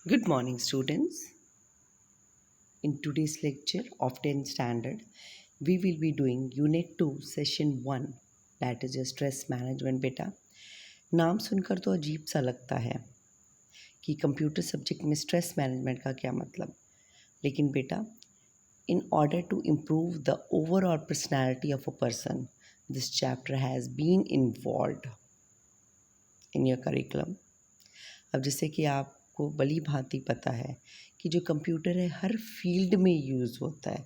Good morning, students. In today's lecture of 10th standard, we will be doing Unit 2, Session 1, that is your stress management बेटा. नाम सुनकर तो अजीब सा लगता है कि कंप्यूटर सब्जेक्ट में स्ट्रेस मैनेजमेंट का क्या मतलब. लेकिन बेटा, in order to improve the overall personality of a person, this chapter has been involved in your curriculum. अब जैसे कि आपको भली भांति पता है कि जो कंप्यूटर है हर फील्ड में यूज़ होता है.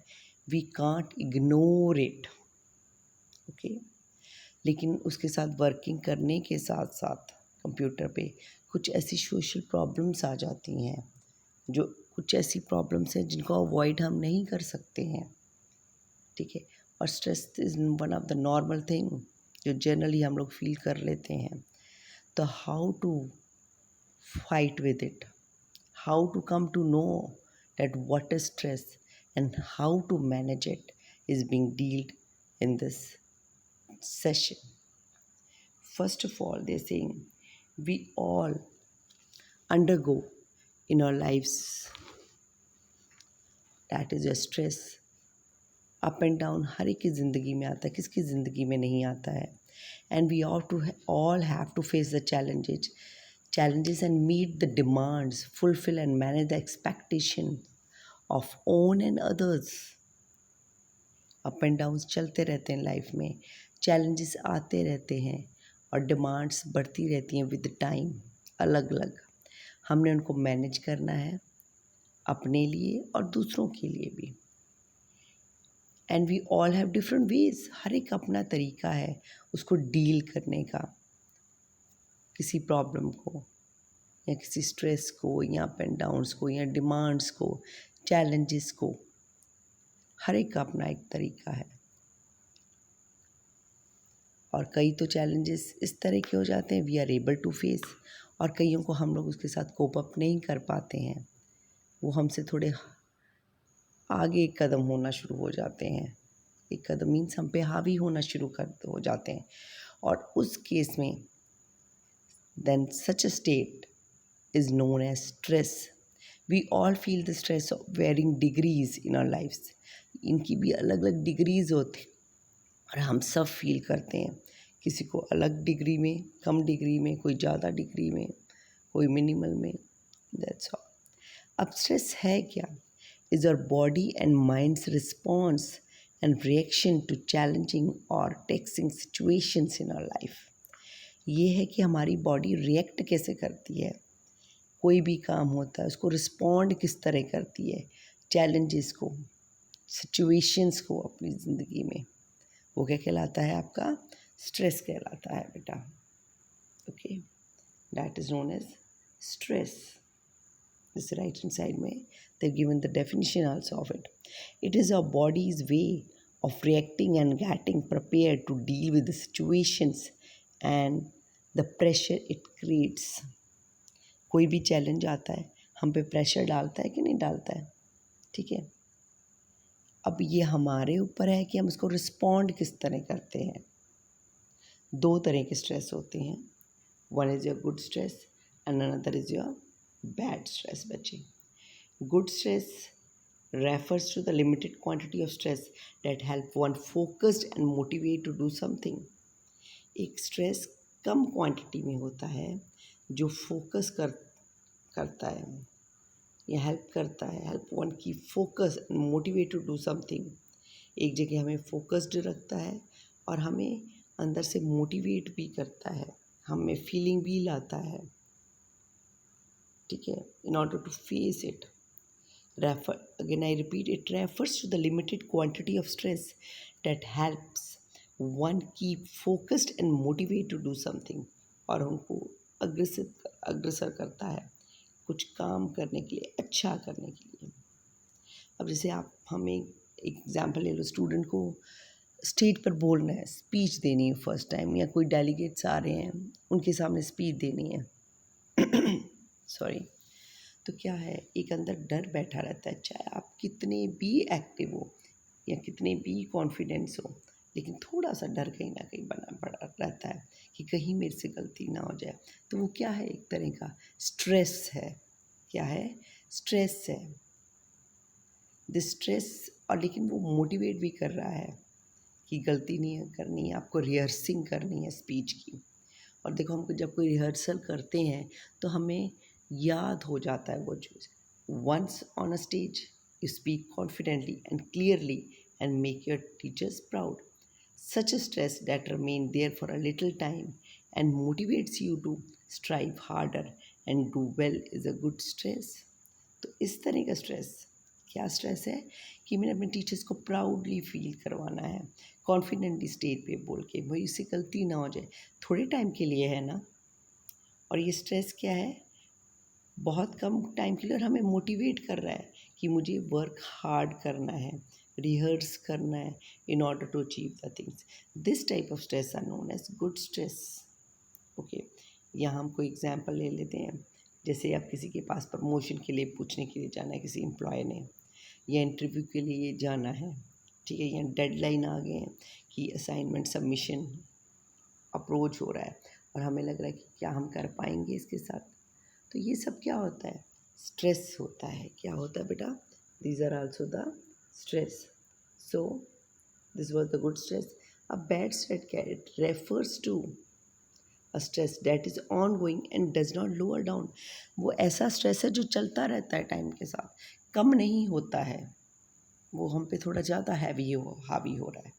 We can't ignore it. Okay. लेकिन उसके साथ वर्किंग करने के साथ साथ कंप्यूटर पे कुछ ऐसी सोशल प्रॉब्लम्स आ जाती हैं, जो कुछ ऐसी प्रॉब्लम्स हैं जिनको अवॉइड हम नहीं कर सकते हैं. ठीक है. और stress is one of the normal thing जो जनरली हम लोग फील कर लेते हैं. तो how to fight with it, how to come to know that what is stress and how to manage it is being dealt in this session. First of all, they're saying we all undergo in our lives, that is your stress. Up and down हर एक की ज़िंदगी में आता है, किसकी ज़िंदगी में नहीं आता है. And we all have to face the challenges and meet the demands, fulfill and manage the expectation of own and others. Up and downs चलते रहते हैं लाइफ में, चैलेंजेस आते रहते हैं और डिमांड्स बढ़ती रहती हैं विद टाइम. अलग अलग हमने उनको मैनेज करना है, अपने लिए और दूसरों के लिए भी. And we all have different ways. हर एक अपना तरीका है उसको डील करने का, किसी प्रॉब्लम को या किसी स्ट्रेस को या अप एंड डाउन्स को या डिमांड्स को, चैलेंजेस को. हर एक का अपना एक तरीका है. और कई तो चैलेंजेस इस तरह के हो जाते हैं we are able to face, और कईयों को हम लोग उसके साथ कोप अप नहीं कर पाते हैं. वो हमसे थोड़े आगे एक कदम होना शुरू हो जाते हैं. एक कदम मीन्स हम पे हावी होना शुरू हो जाते हैं. और उस केस में then such a state is known as stress. We all feel the stress of varying degrees in our lives. इनकी भी अलग अलग डिग्रीज होती और हम सब फील करते हैं. किसी को अलग डिग्री में, कम डिग्री में, कोई ज़्यादा डिग्री में, कोई मिनिमल में. That's all. अब स्ट्रेस है क्या? Is our body and minds response and reaction to challenging और taxing situations in our life. ये है कि हमारी बॉडी रिएक्ट कैसे करती है, कोई भी काम होता है उसको रिस्पॉन्ड किस तरह करती है चैलेंजेस को, सिचुएशंस को अपनी ज़िंदगी में. वो क्या कहलाता है? आपका स्ट्रेस कहलाता है बेटा. Okay. That is known as stress. This right hand side में they given the definition also of it. It is our body's way of reacting and getting prepare to deal with the situations and the pressure it creates. कोई भी challenge आता है हम पे pressure डालता है कि नहीं डालता है. ठीक है. अब ये हमारे ऊपर है कि हम उसको रिस्पॉन्ड किस तरह करते हैं. दो तरह के स्ट्रेस होते हैं. One is your good stress and another is your bad stress. बच्चे, good stress refers to the limited quantity of stress that help one focused and motivate to do something. एक स्ट्रेस कम quantity में होता है जो focus करता है या help करता है, help one keep focus and motivate to do something. एक जगह हमें फोकस्ड रखता है और हमें अंदर से मोटिवेट भी करता है, हमें फीलिंग भी लाता है. ठीक है. In order to face it, again I repeat, it refers to the limited quantity of stress that helps one keep focused and motivate to do something. और उनको अग्रसर करता है कुछ काम करने के लिए, अच्छा करने के लिए. अब जैसे आप हमें एग्जांपल ले लो, स्टूडेंट को स्टेज पर बोलना है, स्पीच देनी है फर्स्ट टाइम, या कोई डेलीगेट्स आ रहे हैं उनके सामने स्पीच देनी है. सॉरी. तो क्या है, एक अंदर डर बैठा रहता है, चाहे आप कितने भी एक्टिव हो या कितने भी कॉन्फिडेंस हो, लेकिन थोड़ा सा डर कहीं ना कहीं बना पड़ा रहता है कि कहीं मेरे से गलती ना हो जाए. तो वो क्या है? एक तरह का स्ट्रेस है. क्या है? स्ट्रेस है। दिस स्ट्रेस, और लेकिन वो मोटिवेट भी कर रहा है कि गलती नहीं करनी है, आपको रिहर्सिंग करनी है स्पीच की। और देखो, हम जब कोई रिहर्सल करते हैं तो हमें याद हो जाता है वो चीज़। Once on a stage you speak confidently and clearly and make your teachers proud. Such a stress that remain there for a little time and motivates you to strive harder and do well is a good stress. तो इस तरह का stress, क्या stress है कि मैंने अपने teachers को प्राउडली फील करवाना है, कॉन्फिडेंटली स्टेज पे बोल के, भाई इससे गलती ना हो जाए। थोड़े टाइम के लिए है ना, और ये स्ट्रेस क्या है, बहुत कम टाइम के लिए, और हमें मोटिवेट कर रहा है कि मुझे वर्क हार्ड करना है, रिहर्स करना है in order to achieve the things. This type of stress are known as good stress. Okay, यहाँ हम कोई एग्जांपल ले लेते हैं। जैसे आप किसी के पास प्रमोशन के लिए पूछने के लिए जाना है किसी एम्प्लॉय ने, या इंटरव्यू के लिए जाना है, ठीक है, या डेडलाइन आ गए हैं कि असाइनमेंट सबमिशन अप्रोच हो रहा है और हमें लग रहा है कि क्या हम कर पाएंगे इसके साथ। तो ये सब क्या होता है? स्ट्रेस होता है। क्या होता है बेटा? These are also the stress. So this was the good stress. A bad stress it refers to a stress that is on going and does not lower down. वो ऐसा स्ट्रेस है जो चलता रहता है टाइम के साथ, कम नहीं होता है, वो हम पे थोड़ा ज़्यादा हावी हो रहा है।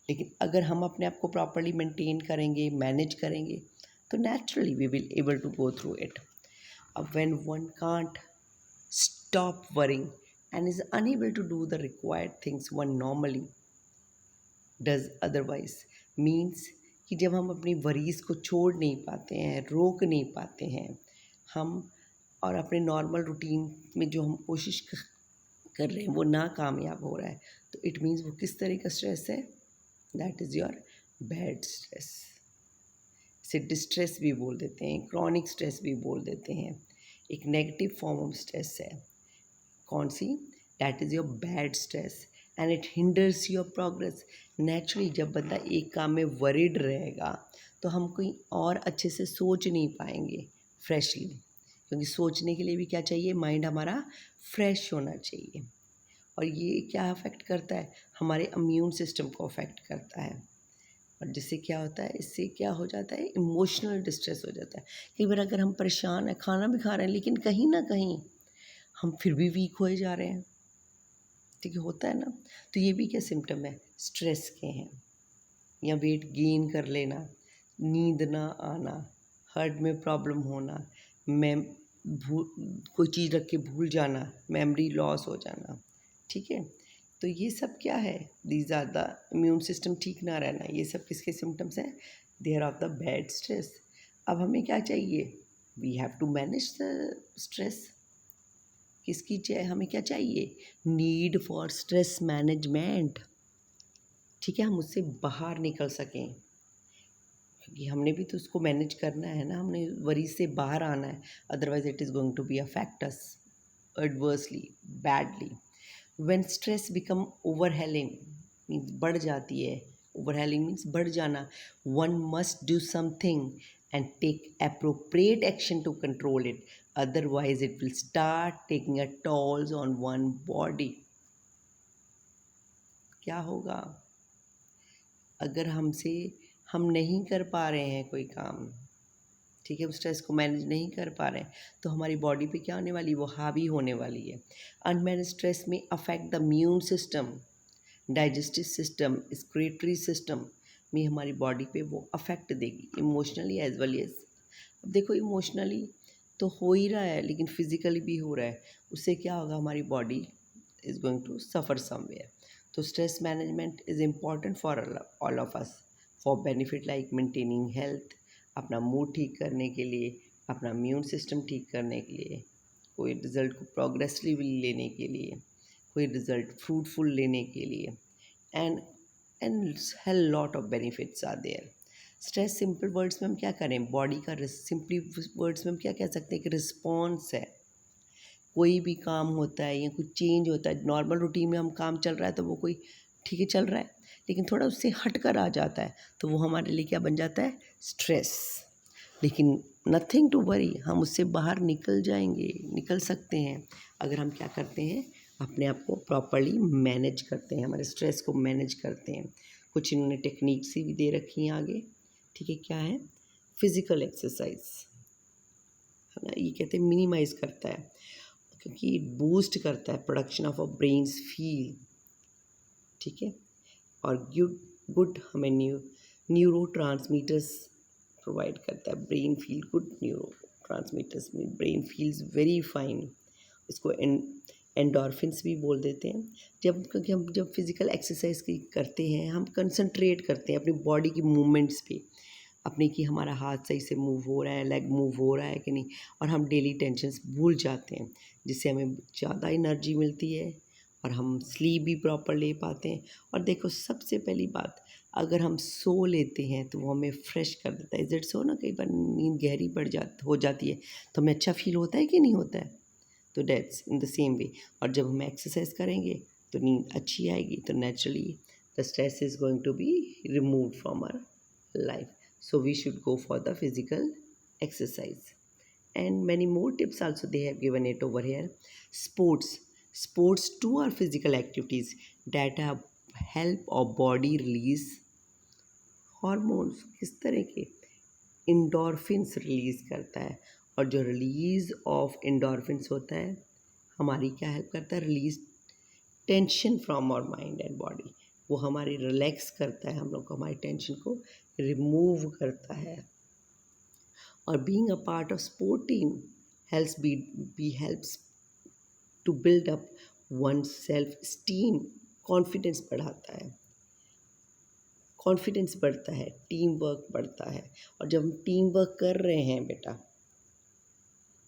लेकिन अगर हम अपने आप को प्रॉपरली मेंटेन करेंगे, मैनेज करेंगे, तो naturally we will able to go through it. When one can't stop worrying and is unable to do the required things one normally does otherwise, means कि जब हम अपनी वरीज को छोड़ नहीं पाते हैं, रोक नहीं पाते हैं हम, और अपने नॉर्मल रूटीन में जो हम कोशिश कर रहे हैं वो नाकामयाब हो रहा है, तो इट मीन्स वो किस तरह का स्ट्रेस है? That is your bad stress. इसे डिस्ट्रेस भी बोल देते हैं, क्रॉनिक स्ट्रेस भी बोल देते हैं। एक नेगेटिव फॉर्म ऑफ स्ट्रेस है। कौन सी? That is your bad stress and it hinders your progress. Naturally जब बंदा एक काम में वरीड रहेगा तो हम कोई और अच्छे से सोच नहीं पाएंगे फ्रेशली, क्योंकि सोचने के लिए भी क्या चाहिए? माइंड हमारा फ्रेश होना चाहिए। और ये क्या अफेक्ट करता है? हमारे इम्यून सिस्टम को अफेक्ट करता है। और जिससे क्या होता है, इससे क्या हो जाता है? इमोशनल डिस्ट्रेस हो जाता है। कई बार अगर हम परेशान हैं, खाना भी खा रहे हैं, लेकिन कहीं ना कहीं हम फिर भी वीक होए जा रहे हैं, ठीक है, होता है ना। तो ये भी क्या सिम्टम है? स्ट्रेस के हैं। या वेट गेन कर लेना, नींद ना आना, हार्ट में प्रॉब्लम होना, मैम कोई चीज़ रख के भूल जाना, मेमोरी लॉस हो जाना, ठीक है। तो ये सब क्या है? These are the immune system ठीक ना रहना, ये सब किसके सिम्टम्स हैं? They are of the bad stress. अब हमें क्या चाहिए? We have to manage the stress. किसकी चाहिए? हमें क्या चाहिए? नीड फॉर स्ट्रेस मैनेजमेंट, ठीक है, हम उससे बाहर निकल सकें, क्योंकि हमने भी तो उसको मैनेज करना है ना, हमने वरी से बाहर आना है, otherwise it is going to be affect us adversely, badly. When stress become overwhelming, means बढ़ जाती है, ओवरहेलिंग मीन्स बढ़ जाना, one must do something and take appropriate action to control it, otherwise it will start taking a tolls on one body. क्या होगा अगर हम नहीं कर पा रहे हैं कोई काम, ठीक है, हम स्ट्रेस को मैनेज नहीं कर पा रहे हैं, तो हमारी बॉडी पे क्या होने वाली है? वो हावी होने वाली है। अनमैनेज स्ट्रेस में affect the immune system, digestive system, excretory system में हमारी बॉडी पे वो अफेक्ट देगी, इमोशनली एज वेल एज। अब देखो, इमोशनली तो हो ही रहा है, लेकिन फिजिकली भी हो रहा है। उससे क्या होगा? हमारी body is going to suffer somewhere. तो stress management is important for all of us, for benefit like maintaining health, अपना मूड ठीक करने के लिए, अपना इम्यून सिस्टम ठीक करने के लिए, कोई रिज़ल्ट को प्रोग्रेसिवली लेने के लिए, कोई रिज़ल्ट फ्रूटफुल लेने के लिए, and and hell lot of benefits are there. Stress simple words में हम क्या करें? बॉडी का सिंपली वर्ड्स में हम क्या कह सकते हैं कि रिस्पॉन्स है। कोई भी काम होता है या कुछ चेंज होता है, नॉर्मल रूटीन में हम काम चल रहा है तो वो कोई ठीक है चल रहा है, लेकिन थोड़ा उससे हट कर आ जाता है तो वो हमारे लिए क्या बन जाता है? स्ट्रेस। लेकिन नथिंग टू वरी, हम उससे बाहर निकल जाएंगे, निकल सकते हैं अगर हम क्या करते हैं, अपने आप को प्रॉपरली मैनेज करते हैं, हमारे स्ट्रेस को मैनेज करते हैं। कुछ इन्होंने टेक्निक्स भी दे रखी हैं आगे, ठीक है। क्या है? फिज़िकल एक्सरसाइज, है ना, ये कहते हैं मिनिमाइज करता है, क्योंकि बूस्ट करता है production of a brains feel, ठीक है। और गुड हमें न्यूरो ट्रांसमीटर्स प्रोवाइड करता है, brain feel good neuro transmitters में ब्रेन फील्स वेरी फाइन, इसको एंडोर्फिन्स भी बोल देते हैं। क्योंकि हम जब फिज़िकल एक्सरसाइज करते हैं, हम कंसंट्रेट करते हैं अपनी बॉडी की मूवमेंट्स पे, अपने कि हमारा हाथ सही से मूव हो रहा है, लेग मूव हो रहा है कि नहीं, और हम डेली टेंशन्स भूल जाते हैं, जिससे हमें ज़्यादा एनर्जी मिलती है और हम स्लीप भी प्रॉपर ले पाते हैं। और देखो, सबसे पहली बात, अगर हम सो लेते हैं तो वो हमें फ्रेश कर देता है। इज इट सो ना, कई बार नींद गहरी हो जाती है तो हमें अच्छा फील होता है कि नहीं होता है। तो that's in the same way, और जब हम एक्सरसाइज करेंगे तो नींद अच्छी आएगी, तो naturally the stress is going to be remove from our life. So we should go for the physical exercise. And many more tips also they have given it over here. Sports too are physical activities that help our body release hormones. किस तरह के? इंडोरफिन्स release करता है, और जो release of इंडोरफिन्स होता है, हमारी क्या हेल्प करता है? Release tension from our mind and body, वो हमारी रिलैक्स करता है, हम लोग को हमारी टेंशन को रिमूव करता है। और being a part of sport team helps to build up one self esteem, confidence बढ़ाता है, कॉन्फिडेंस बढ़ता है, टीम वर्क बढ़ता है। और जब हम टीम वर्क कर रहे हैं बेटा,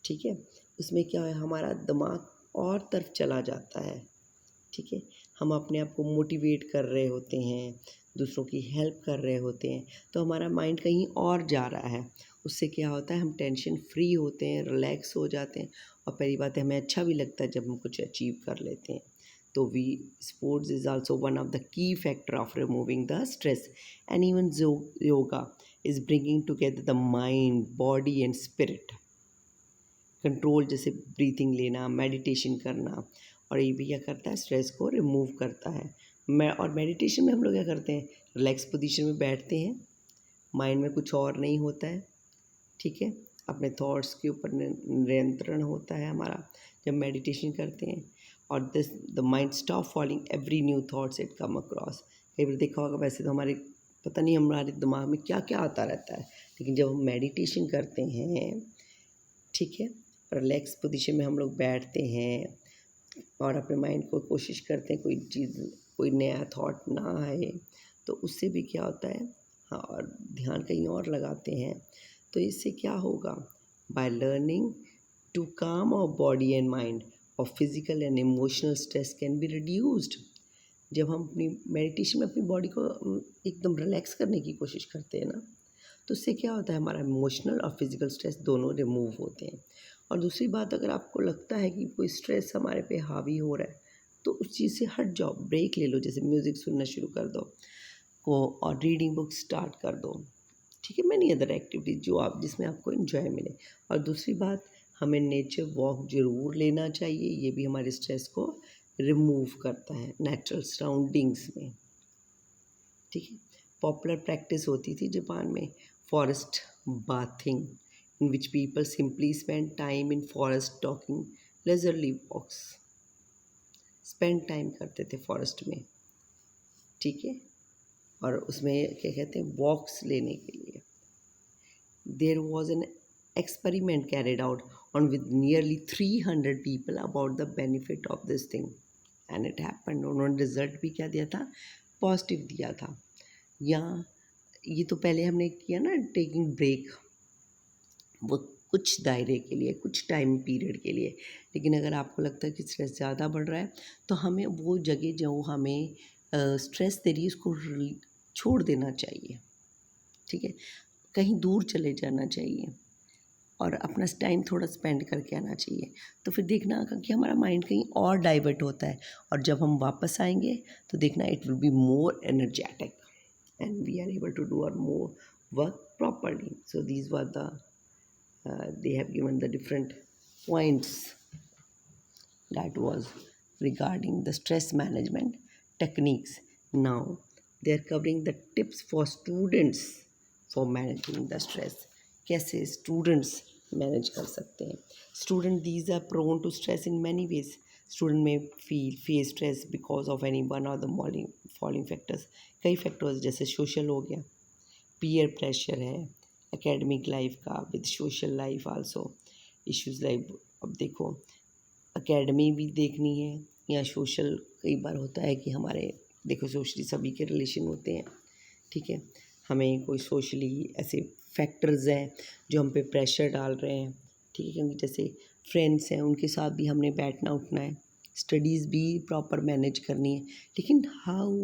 ठीक है, उसमें क्या है, हमारा दिमाग और तरफ चला जाता है, ठीक है। हम अपने आप को मोटिवेट कर रहे होते हैं, दूसरों की हेल्प कर रहे होते हैं, तो हमारा माइंड कहीं और जा रहा है। उससे क्या होता है, हम टेंशन फ्री होते हैं, रिलैक्स हो जाते हैं, और पहली बात है, हमें अच्छा भी लगता है जब हम कुछ अचीव कर लेते हैं। तो sports is also one of the key factor of removing the stress. And even yoga is bringing together the mind, body and spirit. Control, जैसे ब्रीथिंग लेना, मेडिटेशन करना, और ये भी क्या करता है, स्ट्रेस को रिमूव करता है। और मेडिटेशन में हम लोग क्या करते हैं, रिलैक्स पोजीशन में बैठते हैं, माइंड में कुछ और नहीं होता है, ठीक है, अपने थॉट्स के ऊपर नियंत्रण होता है हमारा जब मेडिटेशन करते हैं। और the mind stop following every new thoughts it come across. कई बार देखा होगा, वैसे तो हमारे पता नहीं हमारे दिमाग में क्या क्या आता रहता है, लेकिन जब हम मेडिटेशन करते हैं, ठीक है, रिलैक्स पोजीशन में हम लोग बैठते हैं और अपने माइंड को कोशिश करते हैं कोई चीज़, कोई नया थॉट ना आए, तो उससे भी क्या होता है, हाँ, और ध्यान कहीं और लगाते हैं, तो इससे क्या होगा, बाय लर्निंग टू काम आवर बॉडी एंड माइंड, और physical and emotional stress can be reduced. जब हम अपनी मेडिटेशन में अपनी बॉडी को एकदम रिलैक्स करने की कोशिश करते हैं ना, तो उससे क्या होता है, हमारा इमोशनल और फिजिकल स्ट्रेस दोनों रिमूव होते हैं। और दूसरी बात, अगर आपको लगता है कि कोई स्ट्रेस हमारे पे हावी हो रहा है, तो उस चीज़ से हट जाओ, ब्रेक ले लो, जैसे म्यूज़िक सुनना शुरू कर दो और रीडिंग बुक स्टार्ट कर दो, ठीक है, मैनी अदर एक्टिविटीज़ जिसमें आपको इन्जॉय मिले। और दूसरी बात, हमें नेचर वॉक ज़रूर लेना चाहिए, ये भी हमारे स्ट्रेस को रिमूव करता है, नेचुरल सराउंडिंग्स में, ठीक है। पॉपुलर प्रैक्टिस होती थी जापान में forest bathing, in which people simply spend time in forest talking leisurely walks, spend time करते थे फॉरेस्ट में, ठीक है, और उसमें क्या कहते हैं, वॉक्स लेने के लिए। There was an experiment carried out on with nearly 300 people about the benefit of this thing and it happened। उन्होंने रिजल्ट भी क्या दिया था, पॉजिटिव दिया था। या ये तो पहले हमने किया ना, टेकिंग ब्रेक, वो कुछ दायरे के लिए, कुछ टाइम पीरियड के लिए। लेकिन अगर आपको लगता है कि स्ट्रेस ज़्यादा बढ़ रहा है, तो हमें वो जगह जो हमें स्ट्रेस दे रही है उसको छोड़ देना चाहिए, ठीक है, कहीं दूर चले जाना चाहिए और अपना टाइम थोड़ा स्पेंड करके आना चाहिए। तो फिर देखना कि हमारा माइंड कहीं और डाइवर्ट होता है, और जब हम वापस आएंगे तो देखना it will be more energetic and we are able to do our more work properly. So these were the they have given the different points that was regarding the stress management techniques. Now they are covering the tips for students for managing the stress. कैसे students manage कर सकते हैं. Student, these are prone to stress in many ways. Student may face stress because of any one or the following factors. कई factors जैसे social हो गया, peer pressure है, academic life का with social life also issues like. अब देखो, academy भी देखनी है या सोशल. कई बार होता है कि हमारे देखो सोशली सभी के रिलेशन होते हैं, ठीक है. हमें कोई सोशली ऐसे फैक्टर्स हैं जो हम पे प्रेशर डाल रहे हैं, ठीक है. क्योंकि जैसे फ्रेंड्स हैं, उनके साथ भी हमने बैठना उठना है, स्टडीज़ भी प्रॉपर मैनेज करनी है. लेकिन हाउ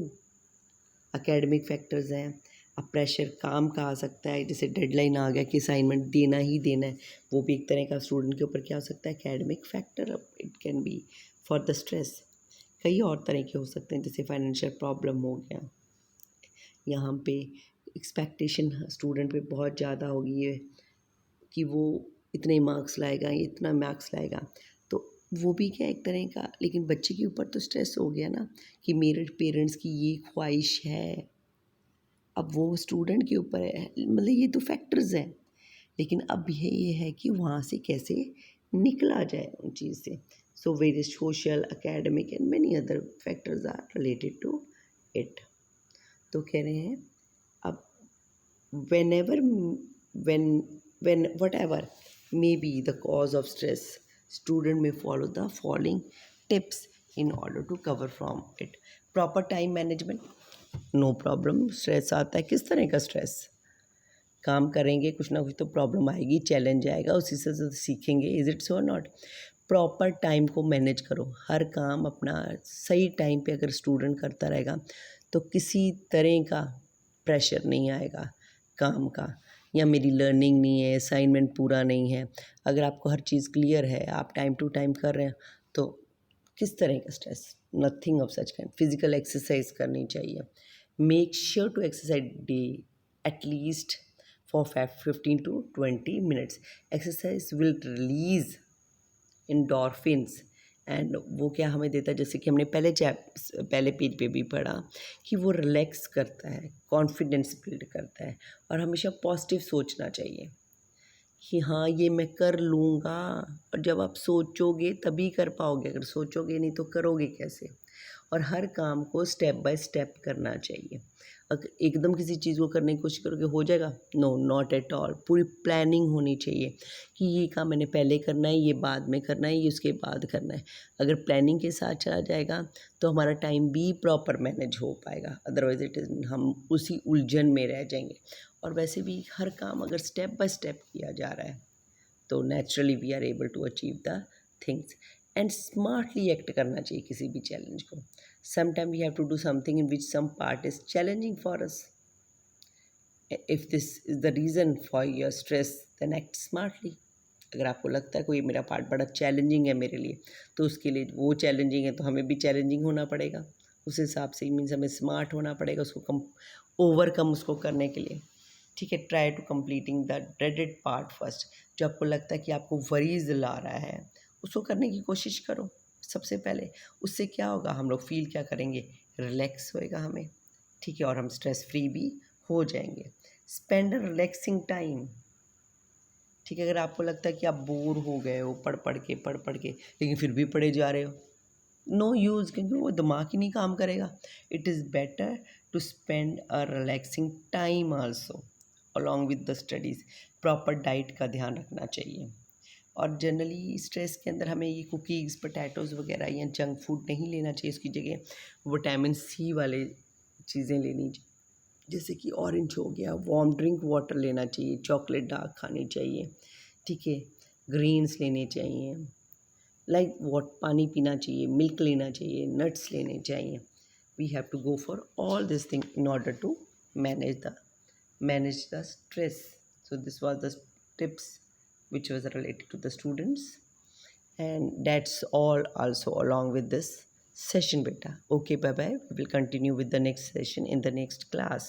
एकेडमिक फैक्टर्स हैं. अब प्रेशर काम का आ सकता है, जैसे डेडलाइन आ गया कि असाइनमेंट देना ही देना है, वो भी एक तरह का स्टूडेंट के ऊपर क्या हो सकता है, academic factor. It can be for the stress. कई और तरह के हो सकते हैं, जैसे फाइनेंशियल प्रॉब्लम हो गया. यहाँ पे एक्सपेक्टेशन स्टूडेंट पे बहुत ज़्यादा हो गई है कि वो इतने मार्क्स लाएगा, इतना मार्क्स लाएगा, तो वो भी क्या एक तरह का. लेकिन बच्चे के ऊपर तो स्ट्रेस हो गया ना कि मेरे पेरेंट्स की ये ख्वाहिश है. अब वो स्टूडेंट के ऊपर है, मतलब ये तो फैक्टर्स हैं. लेकिन अब ये है कि वहाँ से कैसे निकला जाए उन चीज़ से. So various social, academic and many other factors are related to it. तो कह रहे हैं अब whenever when whatever may be the cause of stress, student may follow the following tips in order to cover from it. Proper time management, no problem. Stress आता है, किस तरह का स्ट्रेस. काम करेंगे, कुछ ना कुछ तो प्रॉब्लम आएगी, चैलेंज आएगा, उसी से तो सीखेंगे. Is it so not. Proper time को मैनेज करो. हर काम अपना सही टाइम पे अगर स्टूडेंट करता रहेगा तो किसी तरह का प्रेशर नहीं आएगा काम का, या मेरी लर्निंग नहीं है, असाइनमेंट पूरा नहीं है. अगर आपको हर चीज़ क्लियर है, आप टाइम टू टाइम कर रहे हैं, तो किस तरह का stress. Nothing of such kind. Physical exercise करनी चाहिए. Make sure to exercise day at least for 15 to 20 minutes. Exercise will release endorphins, and वो क्या हमें देता है, जैसे कि हमने पहले पेज पे भी पढ़ा कि वो रिलैक्स करता है, कॉन्फिडेंस बिल्ड करता है. और हमेशा पॉजिटिव सोचना चाहिए कि हाँ ये मैं कर लूँगा. और जब आप सोचोगे तभी कर पाओगे, अगर सोचोगे नहीं तो करोगे कैसे. और हर काम को स्टेप बाय स्टेप करना चाहिए. अगर एकदम किसी चीज़ को करने की कोशिश करोगे हो जाएगा, नो, नॉट एट ऑल. पूरी प्लानिंग होनी चाहिए कि ये काम मैंने पहले करना है, ये बाद में करना है, ये उसके बाद करना है. अगर प्लानिंग के साथ चला जाएगा तो हमारा टाइम भी प्रॉपर मैनेज हो पाएगा. अदरवाइज इट इज़ हम उसी उलझन में रह जाएंगे. और वैसे भी हर काम अगर स्टेप बाय स्टेप किया जा रहा है तो naturally we are able to achieve the things. And smartly act करना चाहिए किसी भी चैलेंज को. Sometime we have to do something in which some part is challenging for us. If this is the reason for your stress then act smartly. अगर आपको लगता है कोई मेरा पार्ट बड़ा चैलेंजिंग है मेरे लिए, तो उसके लिए वो चैलेंजिंग है तो हमें भी चैलेंजिंग होना पड़ेगा. उस हिसाब से मीन्स हमें स्मार्ट होना पड़ेगा उसको ओवरकम उसको करने के लिए. ठीक है. Try to completing the dreaded part first. जो आपको लगता है कि आपको वरीज ला रहा है उसको करने की कोशिश करो सबसे पहले. उससे क्या होगा, हम लोग फील क्या करेंगे, रिलैक्स होएगा हमें. ठीक है. और हम स्ट्रेस फ्री भी हो जाएंगे. Spend relaxing time. ठीक है. अगर आपको लगता है कि आप बोर हो गए हो पढ़ पढ़ के लेकिन फिर भी पढ़े जा रहे हो, नो यूज़, क्योंकि वो दिमाग ही नहीं काम करेगा. It is better to spend a relaxing time also along with the studies. Proper diet का ध्यान रखना चाहिए. और जनरली स्ट्रेस के अंदर हमें ये कुकीज़, पोटैटोज़ वगैरह या जंक फूड नहीं लेना चाहिए. उसकी जगह विटामिन सी वाले चीज़ें लेनी चाहिए, जैसे कि ऑरेंज हो गया, वार्म ड्रिंक वाटर लेना चाहिए, चॉकलेट डार्क खानी चाहिए. ठीक है. ग्रीन्स लेने चाहिए, लाइक पानी पीना चाहिए, मिल्क लेना चाहिए, नट्स लेने चाहिए. We have to go for all this thing in order to manage the stress. So this was the tips which was related to the students, and that's all also along with this session beta. Okay, bye bye. We will continue with the next session in the next class.